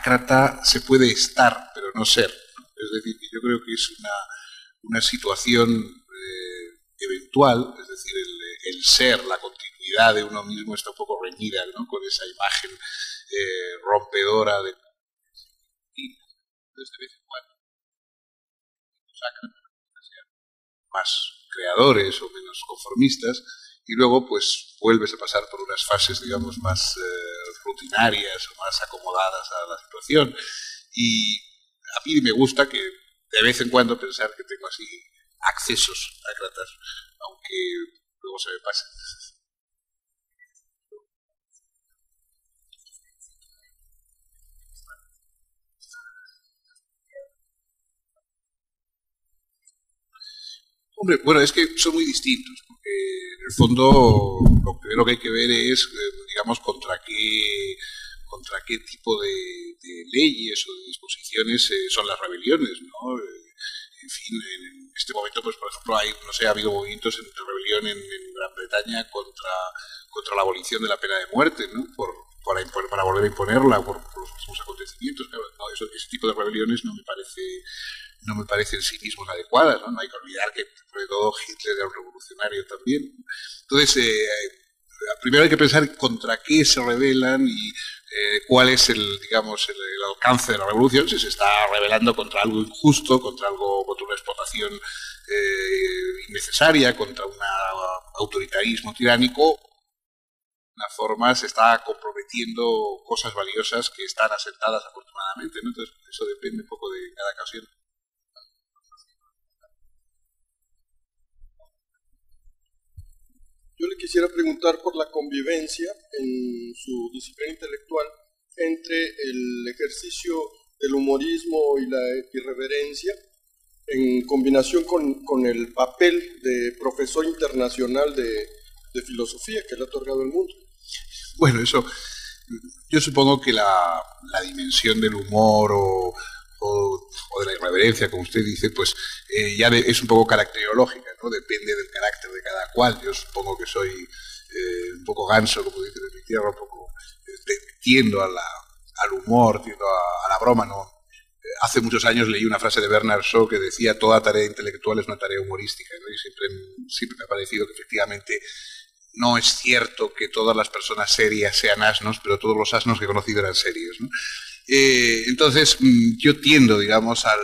ácrata se puede estar, pero no ser, ¿no? Es decir, que yo creo que es una situación eventual, es decir, el ser, la continuidad de uno mismo está un poco reñida, ¿no?, con esa imagen rompedora de vez en cuando más creadores o menos conformistas, y luego pues vuelves a pasar por unas fases, digamos, más rutinarias o más acomodadas a la situación. Y a mí me gusta que de vez en cuando pensar que tengo así accesos ácratas, aunque luego se me pase. Hombre, bueno, es que son muy distintos, porque en el fondo lo primero que hay que ver es, digamos, contra qué tipo de leyes o de disposiciones son las rebeliones, ¿no? En fin, en este momento, pues por ejemplo, no sé, ha habido movimientos de rebelión en Gran Bretaña contra la abolición de la pena de muerte, ¿no? Para volver a imponerla por los últimos acontecimientos. Claro, no, ese tipo de rebeliones no me parecen en sí mismos adecuadas, ¿no? No hay que olvidar que, sobre todo, Hitler era un revolucionario también. Entonces, primero hay que pensar contra qué se rebelan y cuál es digamos, el alcance de la revolución, si se está rebelando contra algo injusto, contra una explotación innecesaria, contra un autoritarismo tiránico. De una forma se está comprometiendo cosas valiosas que están asentadas afortunadamente, ¿no? Entonces, eso depende un poco de cada ocasión. Yo le quisiera preguntar por la convivencia en su disciplina intelectual entre el ejercicio del humorismo y la irreverencia en combinación con el papel de profesor internacional de filosofía que le ha otorgado el mundo. Bueno, eso, yo supongo que la dimensión del humor o de la irreverencia, como usted dice, pues ya es un poco caracterológica, ¿no? Depende del carácter de cada cual. Yo supongo que soy un poco ganso, como dicen en mi tierra, un poco tiendo al humor, tiendo a la broma, ¿no? Hace muchos años leí una frase de Bernard Shaw que decía: toda tarea intelectual es una tarea humorística, ¿no? Y siempre me ha parecido que efectivamente no es cierto que todas las personas serias sean asnos, pero todos los asnos que he conocido eran serios, ¿no? Entonces yo tiendo, digamos, al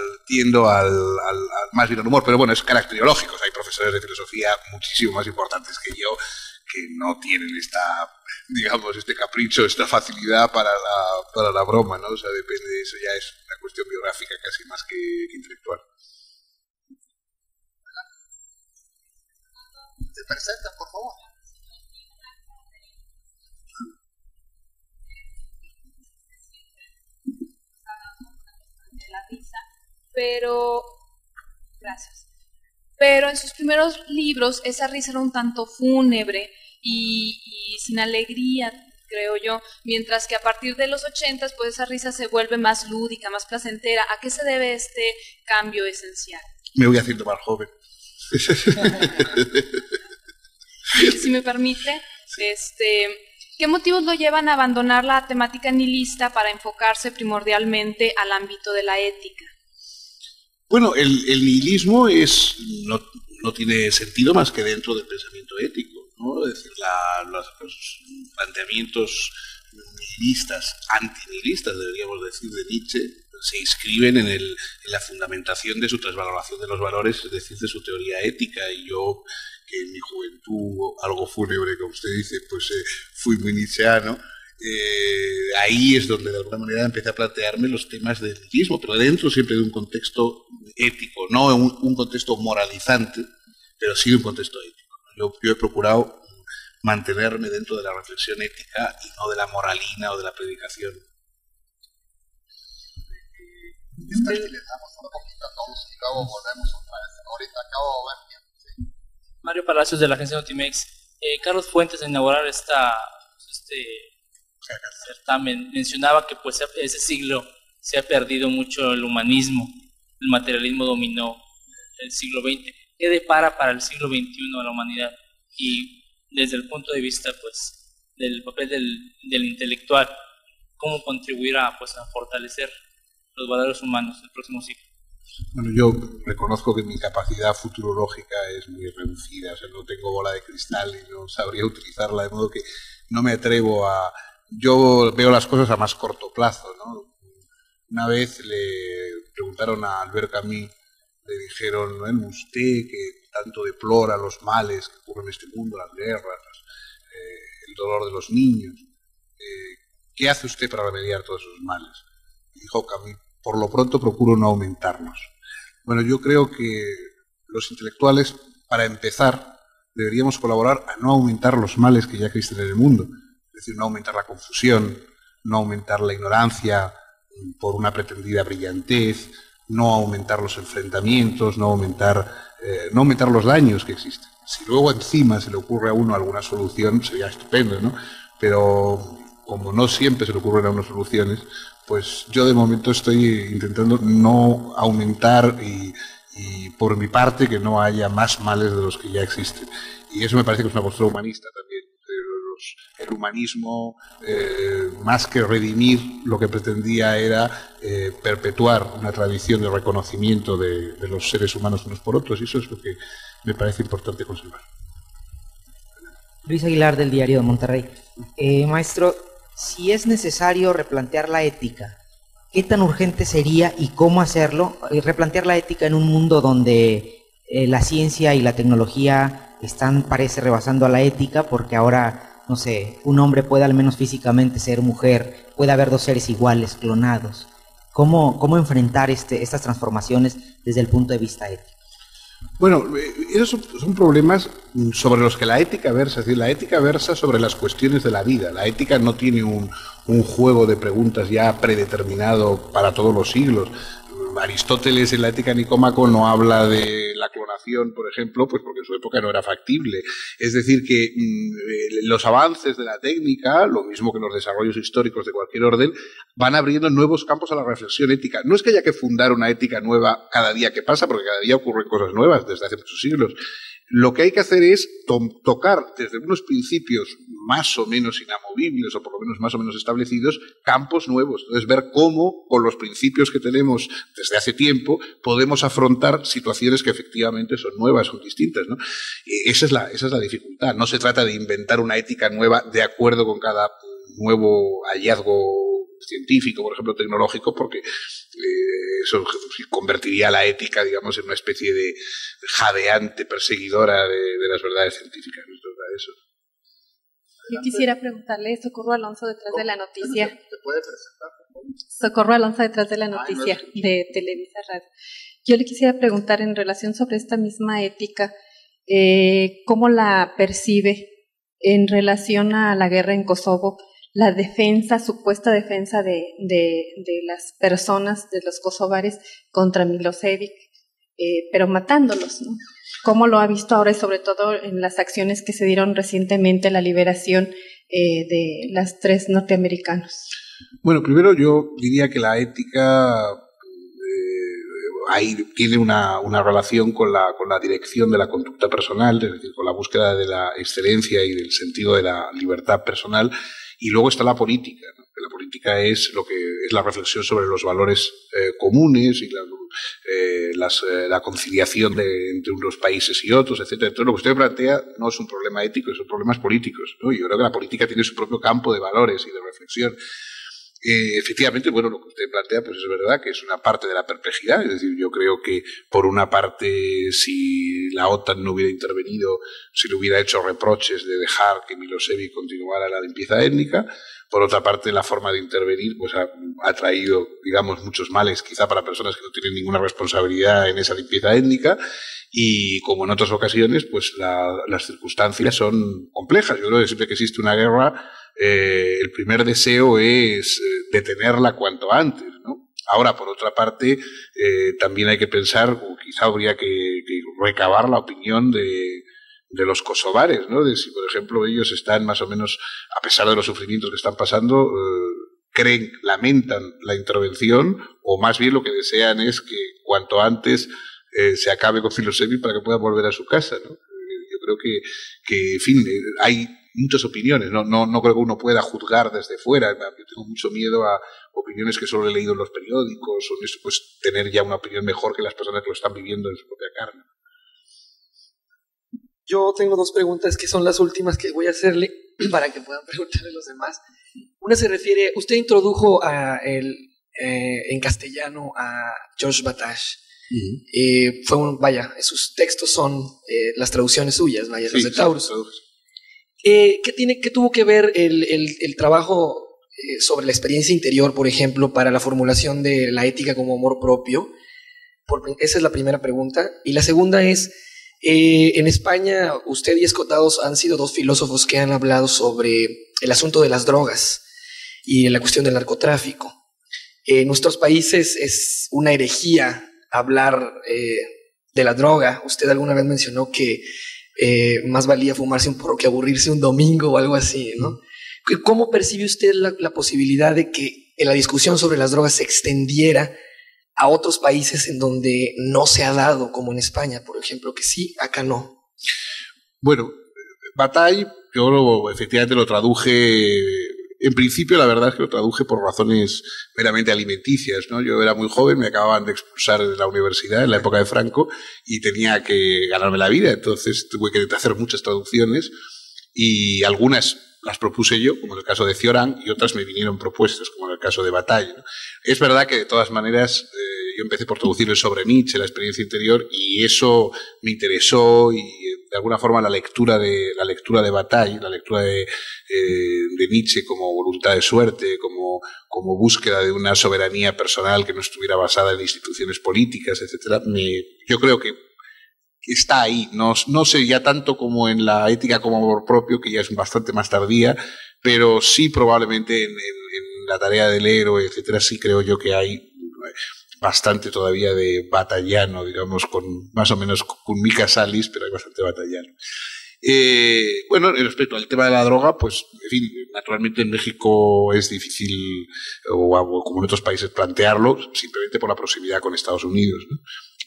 más bien al humor, pero bueno, es caracterológico. O sea, hay profesores de filosofía muchísimo más importantes que yo que no tienen digamos, este capricho, esta facilidad para la broma, ¿no? O sea, depende, eso ya es una cuestión biográfica casi más que intelectual. ¿Te presentas, por favor? La risa, pero gracias. Pero en sus primeros libros esa risa era un tanto fúnebre y sin alegría, creo yo, mientras que a partir de los 80 pues esa risa se vuelve más lúdica, más placentera. ¿A qué se debe este cambio esencial? Me voy haciendo más joven. Si me permite, ¿qué motivos lo llevan a abandonar la temática nihilista para enfocarse primordialmente al ámbito de la ética? Bueno, el nihilismo no tiene sentido más que dentro del pensamiento ético, ¿no? Es decir, los planteamientos nihilistas, antinihilistas, deberíamos decir, de Nietzsche, se inscriben en la fundamentación de su transvaloración de los valores, es decir, de su teoría ética. Y yo, que en mi juventud, algo fúnebre, como usted dice, pues fui muy nietzscheano, ahí es donde de alguna manera empecé a plantearme los temas del nihilismo, pero dentro siempre de un contexto ético, no un contexto moralizante, pero sí de un contexto ético. Yo he procurado mantenerme dentro de la reflexión ética y no de la moralina o de la predicación. Les damos un poquito a todos y luego volvemos otra vez. Ahorita acabo de ver bien. Sí. Mario Palacios, de la agencia Notimex. Carlos Fuentes, de inaugurar este certamen, mencionaba que pues ese siglo se ha perdido mucho el humanismo, el materialismo dominó el siglo XX. ¿Qué depara para el siglo XXI a la humanidad? Y desde el punto de vista pues del papel del intelectual, cómo contribuir a fortalecer los valores humanos del próximo siglo. Bueno, yo reconozco que mi capacidad futurológica es muy reducida, o sea, no tengo bola de cristal y no sabría utilizarla, de modo que no me atrevo a... Yo veo las cosas a más corto plazo, ¿no? Una vez le preguntaron a Albert Camus, le dijeron, ¿no? Usted que tanto deplora los males que ocurren en este mundo, las guerras, el dolor de los niños, ¿qué hace usted para remediar todos esos males? Y dijo Camus, por lo pronto procuro no aumentarlos. Bueno, yo creo que los intelectuales, para empezar, deberíamos colaborar a no aumentar los males que ya existen en el mundo. Es decir, no aumentar la confusión, no aumentar la ignorancia por una pretendida brillantez, no aumentar los enfrentamientos, no aumentar los daños que existen. Si luego encima se le ocurre a uno alguna solución, sería estupendo, ¿no? Pero como no siempre se le ocurren a uno soluciones, pues yo de momento estoy intentando no aumentar y por mi parte que no haya más males de los que ya existen. Y eso me parece que es una postura humanista también. El humanismo, más que redimir, lo que pretendía era perpetuar una tradición de reconocimiento de los seres humanos unos por otros, y eso es lo que me parece importante conservar. Luis Aguilar, del Diario de Monterrey. Maestro, si es necesario replantear la ética, ¿qué tan urgente sería y cómo hacerlo? Replantear la ética en un mundo donde la ciencia y la tecnología parece rebasando a la ética, porque ahora, no sé, un hombre puede al menos físicamente ser mujer, puede haber dos seres iguales, clonados. ¿Cómo enfrentar estas transformaciones desde el punto de vista ético? Bueno, esos son problemas sobre los que la ética versa, es decir, la ética versa sobre las cuestiones de la vida. La ética no tiene un juego de preguntas ya predeterminado para todos los siglos. Aristóteles en la Ética Nicómaco no habla de la clonación, por ejemplo, pues porque en su época no era factible. Es decir, que los avances de la técnica, lo mismo que los desarrollos históricos de cualquier orden, van abriendo nuevos campos a la reflexión ética. No es que haya que fundar una ética nueva cada día que pasa, porque cada día ocurren cosas nuevas desde hace muchos siglos. Lo que hay que hacer es tocar desde unos principios más o menos inamovibles, o por lo menos más o menos establecidos, campos nuevos. Entonces, ver cómo, con los principios que tenemos desde hace tiempo, podemos afrontar situaciones que efectivamente son nuevas, son distintas, ¿no? Esa es la dificultad. No se trata de inventar una ética nueva de acuerdo con cada nuevo hallazgo científico, por ejemplo, tecnológico, porque eso convertiría la ética, digamos, en una especie de jadeante perseguidora de las verdades científicas. ¿No? Eso. Yo quisiera preguntarle, Socorro Alonso, detrás de la noticia. ¿Te puede presentar? Socorro Alonso, detrás de la noticia de Televisa Radio. Yo le quisiera preguntar en relación sobre esta misma ética, ¿cómo la percibe en relación a la guerra en Kosovo? La defensa, supuesta defensa de las personas, de los kosovares contra Milosevic, pero matándolos, ¿no? ¿Cómo lo ha visto ahora y sobre todo en las acciones que se dieron recientemente, la liberación de las 3 norteamericanos? Bueno, primero yo diría que la ética tiene una relación con la dirección de la conducta personal, es decir, con la búsqueda de la excelencia y del sentido de la libertad personal. Y luego está la política, ¿no? La política es lo que es la reflexión sobre los valores comunes y la conciliación entre unos países y otros, etcétera. Entonces, lo que usted plantea no es un problema ético, son problemas políticos, ¿no? Yo creo que la política tiene su propio campo de valores y de reflexión. Efectivamente, bueno, lo que usted plantea, pues es verdad que es una parte de la perplejidad. Es decir, yo creo que, por una parte, si la OTAN no hubiera intervenido, si le hubiera hecho reproches de dejar que Milosevic continuara la limpieza étnica. Por otra parte, la forma de intervenir pues ha traído, digamos, muchos males, quizá para personas que no tienen ninguna responsabilidad en esa limpieza étnica. Y como en otras ocasiones, pues las circunstancias son complejas. Yo creo que siempre que existe una guerra, el primer deseo es detenerla cuanto antes, ¿no? Ahora, por otra parte, también hay que pensar, o quizá habría que recabar la opinión de los kosovares, ¿no? De si, por ejemplo, ellos están más o menos, a pesar de los sufrimientos que están pasando, lamentan la intervención, o más bien lo que desean es que cuanto antes se acabe con Milosevic para que pueda volver a su casa, ¿no? Yo creo que en fin, hay muchas opiniones. No creo que uno pueda juzgar desde fuera. Yo tengo mucho miedo a opiniones que solo he leído en los periódicos, o eso, pues tener ya una opinión mejor que las personas que lo están viviendo en su propia carne. Yo tengo dos preguntas que son las últimas que voy a hacerle para que puedan preguntarle a los demás. Una se refiere, usted introdujo en castellano a Georges Bataille. Sus textos son las traducciones suyas, los de Taurus. ¿Qué tuvo que ver el trabajo sobre la experiencia interior, por ejemplo, para la formulación de la ética como amor propio? Esa es la primera pregunta. Y la segunda es, en España, usted y Escotados han sido dos filósofos que han hablado sobre el asunto de las drogas y la cuestión del narcotráfico. En nuestros países es una herejía hablar de la droga. Usted alguna vez mencionó que más valía fumarse un porro que aburrirse un domingo o algo así, ¿no? ¿Cómo percibe usted la posibilidad de que la discusión sobre las drogas se extendiera a otros países en donde no se ha dado, como en España, por ejemplo, que sí, acá no? Bueno, Bataille, yo efectivamente lo traduje. En principio, la verdad es que lo traduje por razones meramente alimenticias, ¿no? Yo era muy joven, me acababan de expulsar de la universidad en la época de Franco y tenía que ganarme la vida, entonces tuve que hacer muchas traducciones y algunas las propuse yo, como en el caso de Cioran, y otras me vinieron propuestas, como en el caso de Bataille, ¿no? Es verdad que de todas maneras yo empecé por traducir sobre Nietzsche, la experiencia interior, y eso me interesó, y de alguna forma la lectura de Bataille, la lectura de Nietzsche como voluntad de suerte, como búsqueda de una soberanía personal que no estuviera basada en instituciones políticas, etcétera, yo creo que está ahí. No sé ya tanto como en la ética como amor propio, que ya es bastante más tardía, pero sí probablemente en la tarea del héroe, etcétera, sí creo yo que hay bastante todavía de batallano, digamos, más o menos con Mica Salis, pero hay bastante batallano. Bueno, respecto al tema de la droga, pues, en fin, naturalmente en México es difícil, o como en otros países, plantearlo, simplemente por la proximidad con Estados Unidos, ¿no?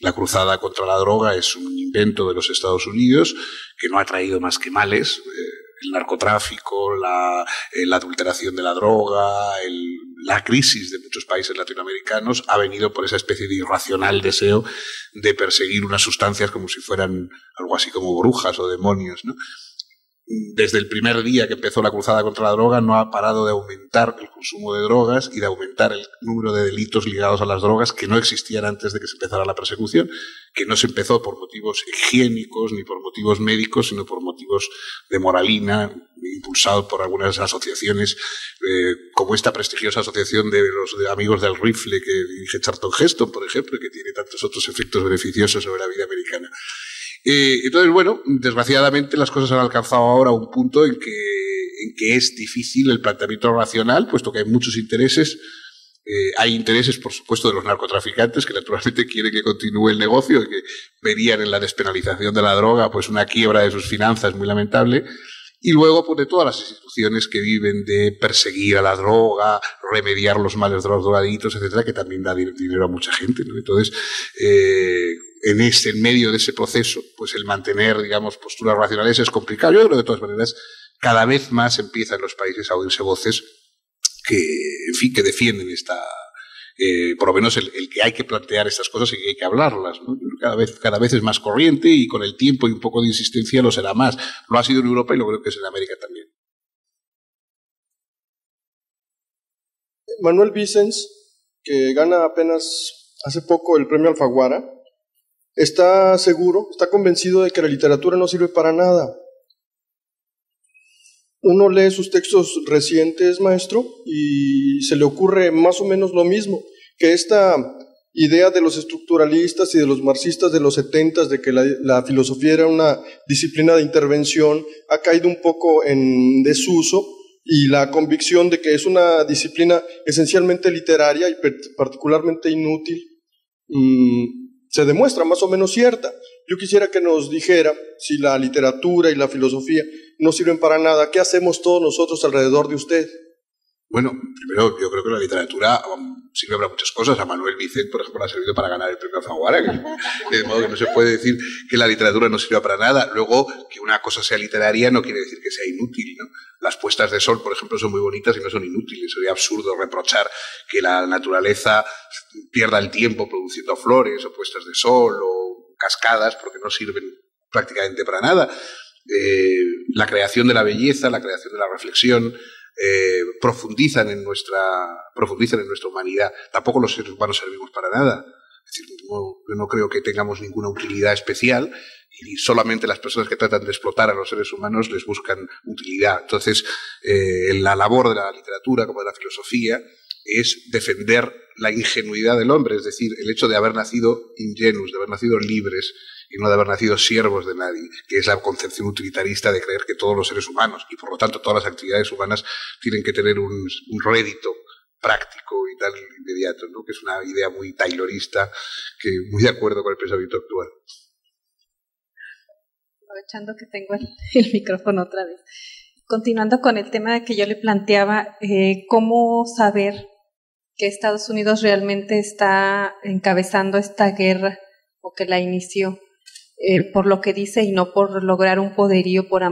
La cruzada contra la droga es un invento de los Estados Unidos que no ha traído más que males. El narcotráfico, la adulteración de la droga, la crisis de muchos países latinoamericanos ha venido por esa especie de irracional deseo de perseguir unas sustancias como si fueran algo así como brujas o demonios, ¿no? Desde el primer día que empezó la cruzada contra la droga no ha parado de aumentar el consumo de drogas y de aumentar el número de delitos ligados a las drogas que no existían antes de que se empezara la persecución, que no se empezó por motivos higiénicos ni por motivos médicos, sino por motivos de moralina, impulsados por algunas asociaciones, como esta prestigiosa asociación de los amigos del rifle que dirige Charlton Heston, por ejemplo, que tiene tantos otros efectos beneficiosos sobre la vida americana. Entonces, bueno, desgraciadamente las cosas han alcanzado ahora un punto en que es difícil el planteamiento racional, puesto que hay muchos intereses. Hay intereses, por supuesto, de los narcotraficantes, que naturalmente quieren que continúe el negocio y que verían en la despenalización de la droga pues una quiebra de sus finanzas muy lamentable. Y luego, pues, de todas las instituciones que viven de perseguir a la droga, remediar los males de los drogadictos, etcétera, que también da dinero a mucha gente, ¿no? Entonces, en medio de ese proceso, pues el mantener, digamos, posturas racionales es complicado. Yo creo que de todas maneras cada vez más empiezan en los países a oírse voces que, en fin, que defienden por lo menos el que hay que plantear estas cosas y que hay que hablarlas, ¿no? Cada vez es más corriente y con el tiempo y un poco de insistencia lo será más. Lo ha sido en Europa y lo creo que es en América también. Manuel Vicens, que gana apenas hace poco el premio Alfaguara, está convencido de que la literatura no sirve para nada. Uno lee sus textos recientes, maestro, y se le ocurre más o menos lo mismo, que esta idea de los estructuralistas y de los marxistas de los 70s, de que la filosofía era una disciplina de intervención, ha caído un poco en desuso, y la convicción de que es una disciplina esencialmente literaria y particularmente inútil, se demuestra más o menos cierta. Yo quisiera que nos dijera si la literatura y la filosofía no sirven para nada, ¿qué hacemos todos nosotros alrededor de usted? Bueno, primero, yo creo que la literatura sirve para muchas cosas. A Manuel Vicent, por ejemplo, le ha servido para ganar el premio Alfaguara, de modo que no se puede decir que la literatura no sirva para nada. Luego, que una cosa sea literaria no quiere decir que sea inútil, ¿no? Las puestas de sol, por ejemplo, son muy bonitas y no son inútiles. Sería absurdo reprochar que la naturaleza pierda el tiempo produciendo flores o puestas de sol o cascadas porque no sirven prácticamente para nada. La creación de la belleza, la creación de la reflexión, profundizan en nuestra humanidad. Tampoco los seres humanos servimos para nada. Es decir, yo no creo que tengamos ninguna utilidad especial y solamente las personas que tratan de explotar a los seres humanos les buscan utilidad. Entonces, la labor de la literatura, como de la filosofía, es defender la ingenuidad del hombre, es decir, el hecho de haber nacido ingenuos, de haber nacido libres y no de haber nacido siervos de nadie, que es la concepción utilitarista de creer que todos los seres humanos y por lo tanto todas las actividades humanas tienen que tener un rédito práctico y tal inmediato, ¿no? Que es una idea muy taylorista, que muy de acuerdo con el pensamiento actual. Aprovechando que tengo el micrófono otra vez, continuando con el tema que yo le planteaba, ¿cómo saber que Estados Unidos realmente está encabezando esta guerra o que la inició? Por lo que dice y no por lograr un poderío, por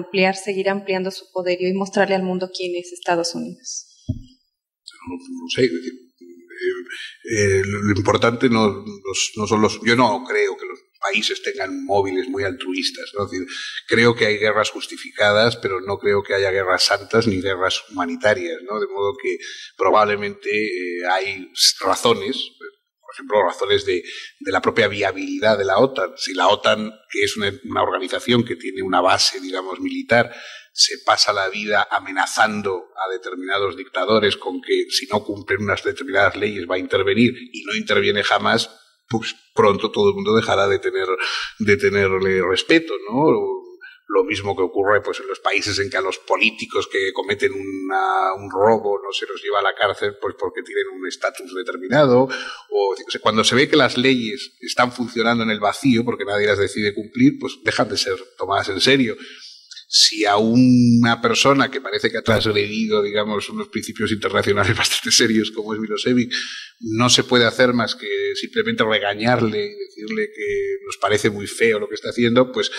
seguir ampliando su poderío y mostrarle al mundo quién es Estados Unidos. No sé, lo importante no son los... Yo no creo que los países tengan móviles muy altruistas, ¿no? Es decir, creo que hay guerras justificadas, pero no creo que haya guerras santas ni guerras humanitarias, ¿no? De modo que probablemente hay razones... Por ejemplo, razones de la propia viabilidad de la OTAN. Si la OTAN, que es una organización que tiene una base, digamos, militar, se pasa la vida amenazando a determinados dictadores con que si no cumplen unas determinadas leyes va a intervenir y no interviene jamás, pues pronto todo el mundo dejará de tenerle respeto, ¿no? Lo mismo que ocurre pues en los países en que a los políticos que cometen un robo no se los lleva a la cárcel pues porque tienen un estatus determinado, o sea, cuando se ve que las leyes están funcionando en el vacío porque nadie las decide cumplir, pues dejan de ser tomadas en serio. Si a una persona que parece que ha transgredido, digamos, unos principios internacionales bastante serios como es Milosevic, no se puede hacer más que simplemente regañarle y decirle que nos parece muy feo lo que está haciendo, pues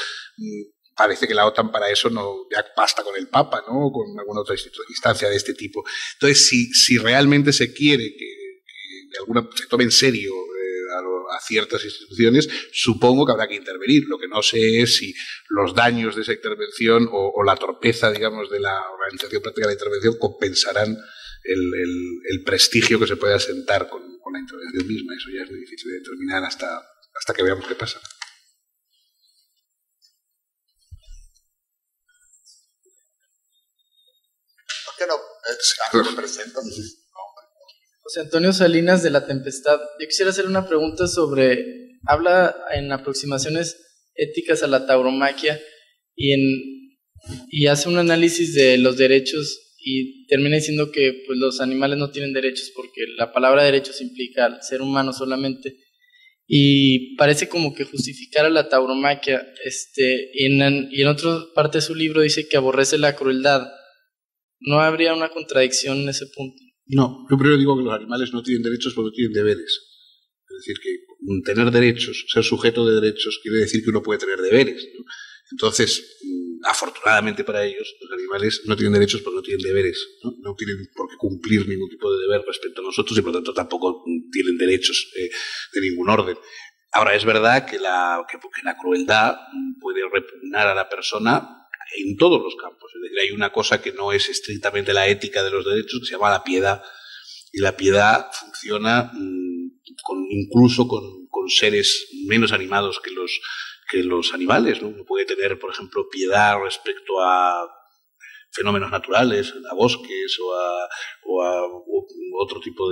parece que la OTAN para eso no ya basta con el Papa, ¿no? O con alguna otra instancia de este tipo. Entonces, si realmente se quiere que de alguna se tome en serio a ciertas instituciones, supongo que habrá que intervenir. Lo que no sé es si los daños de esa intervención o la torpeza, digamos, de la organización práctica de la intervención compensarán el prestigio que se puede asentar con la intervención misma. Eso ya es muy difícil de determinar hasta que veamos qué pasa. ¿Por qué no? Me presento. José Antonio Salinas de La Tempestad. Yo quisiera hacer una pregunta sobre, habla en aproximaciones éticas a la tauromaquia y hace un análisis de los derechos y termina diciendo que pues, los animales no tienen derechos porque la palabra derechos implica al ser humano solamente y parece como que justificar a la tauromaquia y en otra parte de su libro dice que aborrece la crueldad. ¿No habría una contradicción en ese punto? No, yo primero digo que los animales no tienen derechos porque tienen deberes. Es decir, que tener derechos, ser sujeto de derechos, quiere decir que uno puede tener deberes, ¿no? Entonces, afortunadamente para ellos, los animales no tienen derechos porque no tienen deberes, ¿no? No tienen por qué cumplir ningún tipo de deber respecto a nosotros y por lo tanto tampoco tienen derechos de ningún orden. Ahora, es verdad que la crueldad puede repugnar a la persona en todos los campos. Es decir, hay una cosa que no es estrictamente la ética de los derechos, que se llama la piedad. Y la piedad funciona incluso con seres menos animados que los animales, ¿no? Uno puede tener, por ejemplo, piedad respecto a fenómenos naturales, a bosques o a otro tipo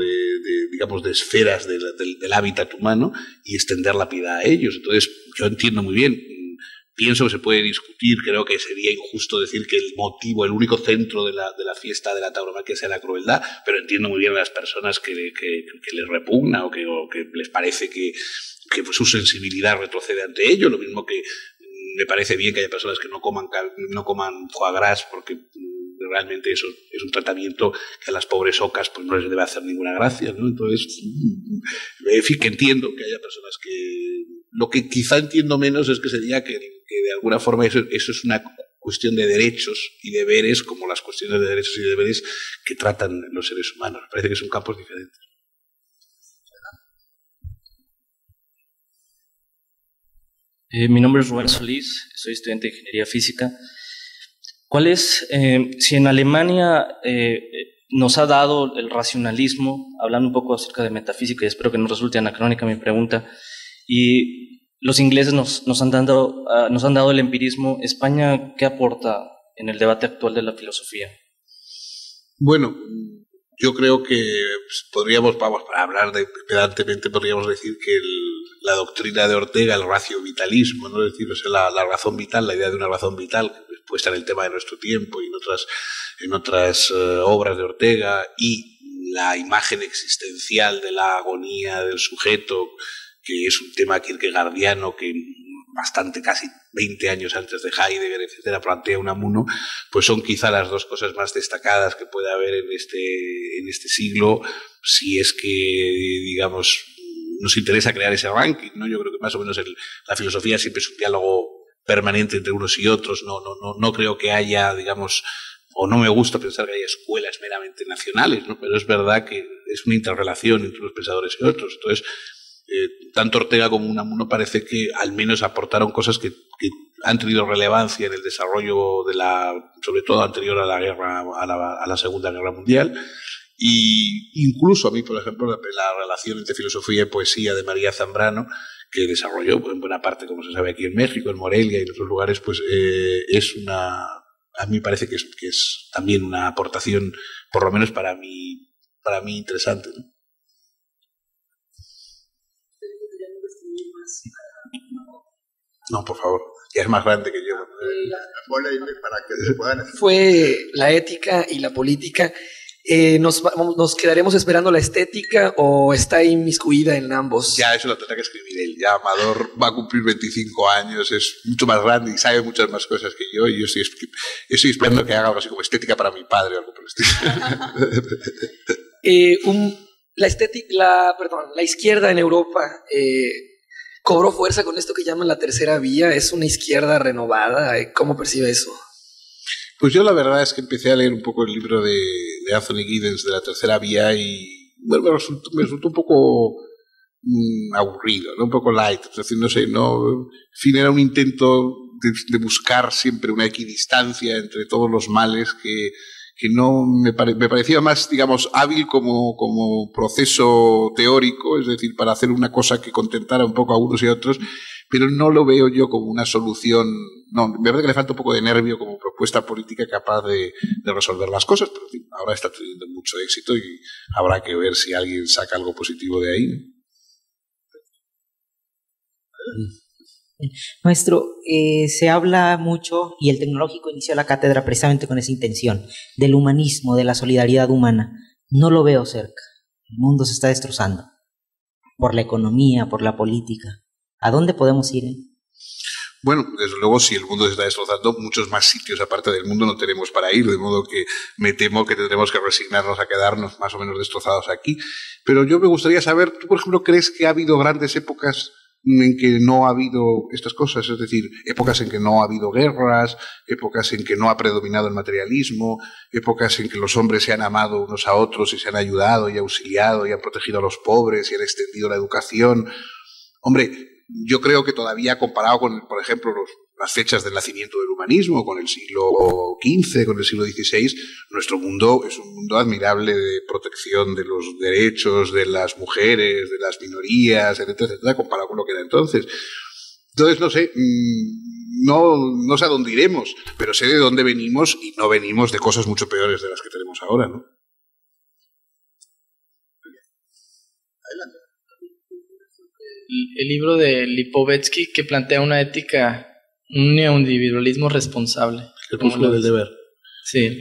digamos, de esferas del hábitat humano y extender la piedad a ellos. Entonces, yo entiendo muy bien. Pienso que se puede discutir, creo que sería injusto decir que el único centro de la fiesta de la tauromaquia sea la crueldad, pero entiendo muy bien a las personas que les repugna o que les parece que su sensibilidad retrocede ante ello, lo mismo que me parece bien que haya personas que no coman foie gras porque realmente eso es un tratamiento que a las pobres ocas pues no les debe hacer ninguna gracia, ¿no? Entonces, en fin, que entiendo que haya personas que... Lo que quizá entiendo menos es que sería que de alguna forma eso es una cuestión de derechos y deberes, como las cuestiones de derechos y deberes que tratan los seres humanos. Me parece que son campos diferentes. Mi nombre es Rubén Solís, soy estudiante de Ingeniería Física. ¿Cuál es, si en Alemania nos ha dado el racionalismo, hablando un poco acerca de metafísica, y espero que no resulte anacrónica mi pregunta, y los ingleses nos han dado el empirismo, ¿España qué aporta en el debate actual de la filosofía? Bueno, yo creo que podríamos, para hablar pedantemente, podríamos decir que la doctrina de Ortega, el racio-vitalismo, ¿no? Es decir, o sea, la razón vital, la idea de una razón vital, puesta en el tema de nuestro tiempo y en otras obras de Ortega, y la imagen existencial de la agonía del sujeto, que es un tema kierkegaardiano que bastante, casi 20 años antes de Heidegger, etcétera, plantea Unamuno, pues son quizá las dos cosas más destacadas que puede haber en este siglo, si es que, digamos, nos interesa crear ese ranking, ¿no? Yo creo que más o menos la filosofía siempre es un diálogo permanente entre unos y otros, no creo que haya, digamos, o no me gusta pensar que haya escuelas meramente nacionales, ¿no? Pero es verdad que es una interrelación entre unos pensadores y otros. Entonces, tanto Ortega como Unamuno parece que al menos aportaron cosas que han tenido relevancia en el desarrollo sobre todo anterior a la guerra, a la Segunda Guerra Mundial. Y incluso a mí, por ejemplo, la relación entre filosofía y poesía de María Zambrano, que desarrolló en buena parte, como se sabe, aquí en México, en Morelia y en otros lugares, pues a mí me parece que es también una aportación, por lo menos para mí interesante, ¿no? No, por favor, ya es más grande que yo. Para que se puedan... Fue la ética y la política. ¿Nos quedaremos esperando la estética o está inmiscuida en ambos? Ya, eso lo tendrá que escribir él. Ya Amador va a cumplir 25 años, es mucho más grande y sabe muchas más cosas que yo, y yo estoy esperando que haga algo así como estética para mi padre o algo por el estilo. La izquierda en Europa cobró fuerza con esto que llaman la tercera vía. ¿Es una izquierda renovada? ¿Cómo percibe eso? Pues yo la verdad es que empecé a leer un poco el libro de Anthony Giddens de la tercera vía y bueno, me resultó un poco aburrido, ¿no? Un poco light. Es decir, no sé, en fin, era un intento de buscar siempre una equidistancia entre todos los males que no me parecía más, digamos, hábil como proceso teórico, es decir, para hacer una cosa que contentara un poco a unos y a otros, pero no lo veo yo como una solución. No, me parece que le falta un poco de nervio como propuesta política capaz de resolver las cosas, pero en fin, ahora está teniendo mucho éxito y habrá que ver si alguien saca algo positivo de ahí. Maestro, se habla mucho, y el Tecnológico inició la cátedra precisamente con esa intención, del humanismo, de la solidaridad humana. No lo veo cerca. El mundo se está destrozando por la economía, por la política. ¿A dónde podemos ir? Bueno, desde luego, si el mundo se está destrozando, muchos más sitios aparte del mundo no tenemos para ir, de modo que me temo que tendremos que resignarnos a quedarnos más o menos destrozados aquí. Pero yo me gustaría saber, ¿tú, por ejemplo, crees que ha habido grandes épocas en que no ha habido estas cosas? Es decir, épocas en que no ha habido guerras, épocas en que no ha predominado el materialismo, épocas en que los hombres se han amado unos a otros y se han ayudado y auxiliado y han protegido a los pobres y han extendido la educación. Hombre, yo creo que todavía comparado con, por ejemplo, las fechas del nacimiento del humanismo, con el siglo XV, con el siglo XVI, nuestro mundo es un mundo admirable de protección de los derechos de las mujeres, de las minorías, etcétera, etcétera, comparado con lo que era entonces. Entonces, no sé, no sé a dónde iremos, pero sé de dónde venimos y no venimos de cosas mucho peores de las que tenemos ahora, ¿no? El libro de Lipovetsky que plantea una ética, un neoindividualismo responsable. El brújula del deber. Sí.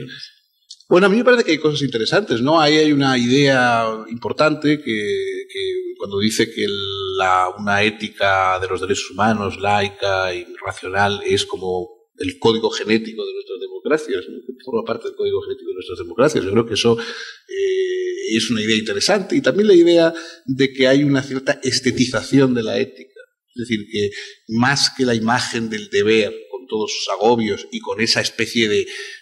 Bueno, a mí me parece que hay cosas interesantes, ¿no? Ahí hay una idea importante que cuando dice que una ética de los derechos humanos, laica y racional, es como el código genético de nuestras democracias. democracias, ¿no? Que forma parte del código genético de nuestras democracias. Yo creo que eso es una idea interesante, y también la idea de que hay una cierta estetización de la ética. Es decir, que más que la imagen del deber, con todos sus agobios y con esa especie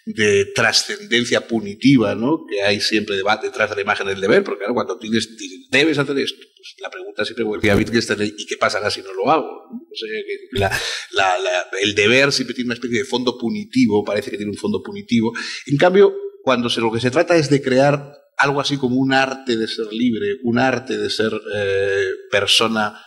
de trascendencia punitiva, ¿no?, que hay siempre detrás de la imagen del deber, porque claro, cuando debes hacer esto, pues la pregunta siempre vuelve a Wittgenstein: ¿y qué pasará si no lo hago? O sea, que el deber siempre tiene una especie de fondo punitivo, parece que tiene un fondo punitivo. En cambio, cuando lo que se trata es de crear algo así como un arte de ser libre, un arte de ser persona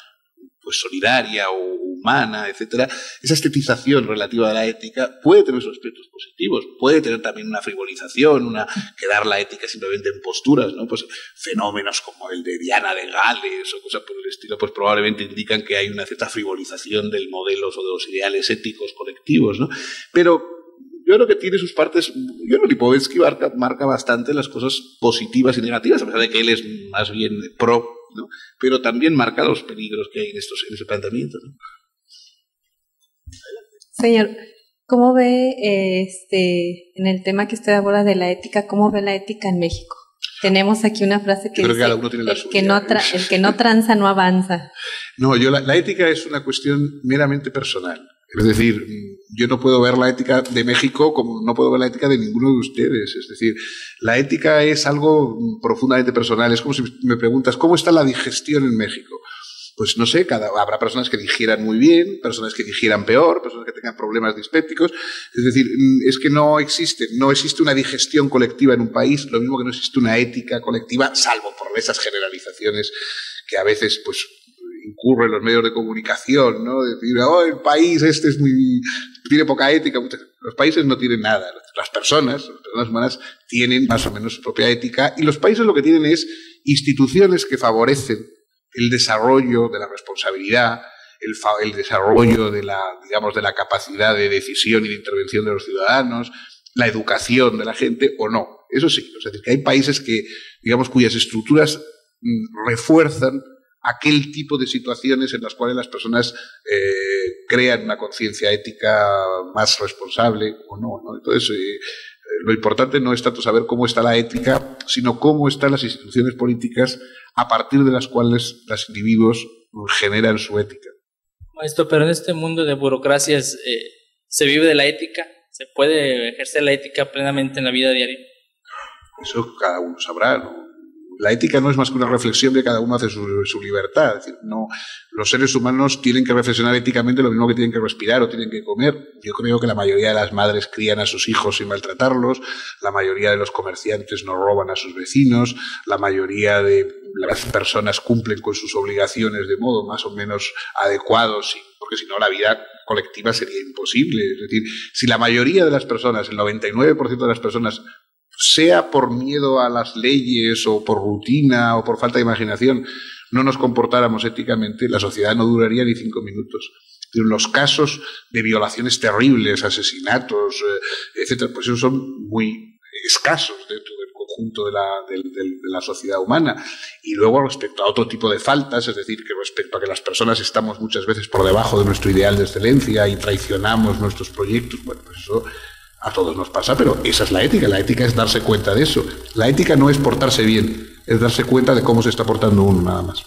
pues solidaria o humana, etcétera, esa estetización relativa a la ética puede tener sus aspectos positivos, puede tener también una frivolización, quedar la ética simplemente en posturas, ¿no? Pues fenómenos como el de Diana de Gales o cosas por el estilo, pues probablemente indican que hay una cierta frivolización del modelo o de los ideales éticos colectivos, ¿no? Pero yo creo que tiene sus partes. Yo creo que Lipovetsky marca bastante las cosas positivas y negativas, a pesar de que él es más bien pro, ¿no? Pero también marca los peligros que hay en ese planteamiento, ¿no? Señor, ¿cómo ve en el tema que usted aborda de la ética, cómo ve la ética en México? Tenemos aquí una frase que dice: el que no tranza no avanza. No, la ética es una cuestión meramente personal. Es decir, yo no puedo ver la ética de México como no puedo ver la ética de ninguno de ustedes. Es decir, la ética es algo profundamente personal. Es como si me preguntas: ¿cómo está la digestión en México? Pues no sé, habrá personas que digieran muy bien, personas que digieran peor, personas que tengan problemas dispépticos. Es decir, es que no existe una digestión colectiva en un país, lo mismo que no existe una ética colectiva, salvo por esas generalizaciones que a veces pues incurren los medios de comunicación, ¿no? Decir: el país tiene poca ética. Los países no tienen nada. Las personas humanas tienen más o menos su propia ética, y los países lo que tienen es instituciones que favorecen el desarrollo de la responsabilidad, el desarrollo de la capacidad de decisión y de intervención de los ciudadanos, la educación de la gente, o no. Eso sí, es decir, que hay países cuyas estructuras refuerzan aquel tipo de situaciones en las cuales las personas crean una conciencia ética más responsable o no, ¿no? Entonces, lo importante no es tanto saber cómo está la ética, sino cómo están las instituciones políticas a partir de las cuales los individuos generan su ética. Maestro, pero en este mundo de burocracias, ¿se vive de la ética? ¿Se puede ejercer la ética plenamente en la vida diaria? Eso cada uno sabrá, ¿no? La ética no es más que una reflexión que cada uno hace su libertad. Es decir, no, los seres humanos tienen que reflexionar éticamente lo mismo que tienen que respirar o tienen que comer. Yo creo que la mayoría de las madres crían a sus hijos sin maltratarlos, la mayoría de los comerciantes no roban a sus vecinos, la mayoría de las personas cumplen con sus obligaciones de modo más o menos adecuado, porque si no la vida colectiva sería imposible. Es decir, si la mayoría de las personas, el 99% de las personas, sea por miedo a las leyes o por rutina o por falta de imaginación, no nos comportáramos éticamente, la sociedad no duraría ni 5 minutos. En los casos de violaciones terribles, asesinatos, etcétera, pues esos son muy escasos dentro del conjunto de la sociedad humana. Y luego, respecto a otro tipo de faltas, es decir, que respecto a que las personas estamos muchas veces por debajo de nuestro ideal de excelencia y traicionamos nuestros proyectos, bueno, pues eso a todos nos pasa, pero esa es la ética. La ética es darse cuenta de eso. La ética no es portarse bien, es darse cuenta de cómo se está portando uno, nada más.